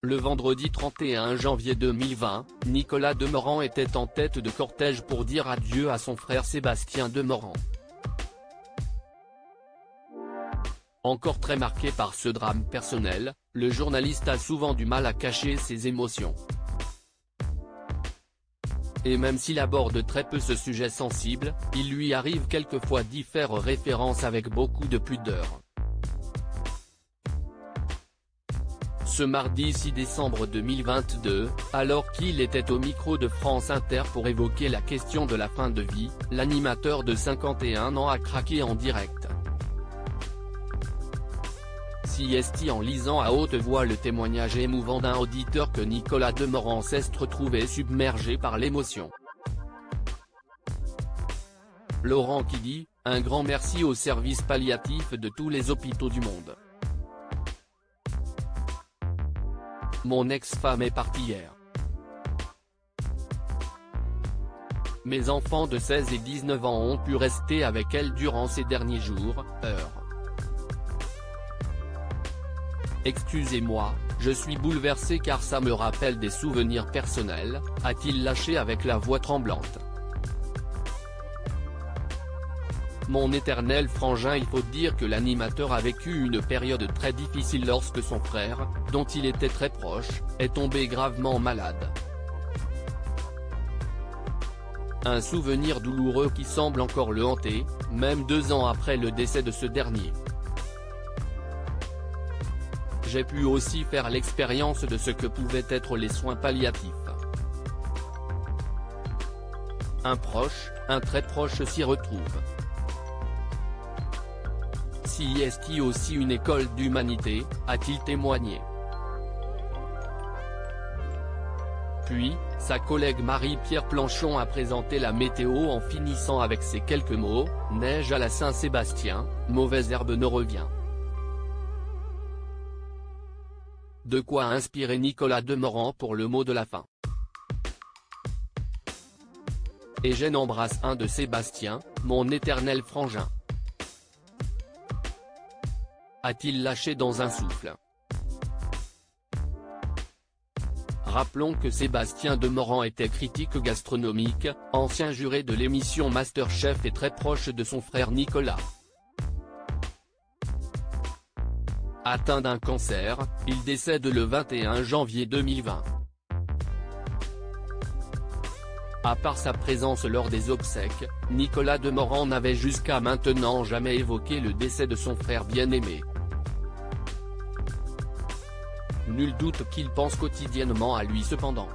Le vendredi 31 janvier 2020, Nicolas Demorand était en tête de cortège pour dire adieu à son frère Sébastien Demorand. Encore très marqué par ce drame personnel, le journaliste a souvent du mal à cacher ses émotions. Et même s'il aborde très peu ce sujet sensible, il lui arrive quelquefois d'y faire référence avec beaucoup de pudeur. Ce mardi 6 décembre 2022, alors qu'il était au micro de France Inter pour évoquer la question de la fin de vie, l'animateur de 51 ans a craqué en direct. CST en lisant à haute voix le témoignage émouvant d'un auditeur que Nicolas Demorand s'est retrouvé submergé par l'émotion. Laurent qui dit « Un grand merci aux services palliatifs de tous les hôpitaux du monde. Mon ex-femme est partie hier. Mes enfants de 16 et 19 ans ont pu rester avec elle durant ces derniers jours, heures. Excusez-moi, je suis bouleversé car ça me rappelle des souvenirs personnels, a-t-il lâché avec la voix tremblante. Mon éternel frangin. Il faut dire que l'animateur a vécu une période très difficile lorsque son frère, dont il était très proche, est tombé gravement malade. Un souvenir douloureux qui semble encore le hanter, même 2 ans après le décès de ce dernier. J'ai pu aussi faire l'expérience de ce que pouvaient être les soins palliatifs. Un proche, un très proche s'y retrouve. CST aussi une école d'humanité, a-t-il témoigné. Puis, sa collègue Marie-Pierre Planchon a présenté la météo en finissant avec ces quelques mots, « Neige à la Saint-Sébastien, mauvaise herbe ne revient ». De quoi inspirer Nicolas Demorand pour le mot de la fin. Et je n'embrasse un de Sébastien, mon éternel frangin. A-t-il lâché dans un souffle. Rappelons que Sébastien Demorand était critique gastronomique, ancien juré de l'émission MasterChef et très proche de son frère Nicolas. Atteint d'un cancer, il décède le 21 janvier 2020. À part sa présence lors des obsèques, Nicolas Demorand n'avait jusqu'à maintenant jamais évoqué le décès de son frère bien-aimé. Nul doute qu'il pense quotidiennement à lui cependant.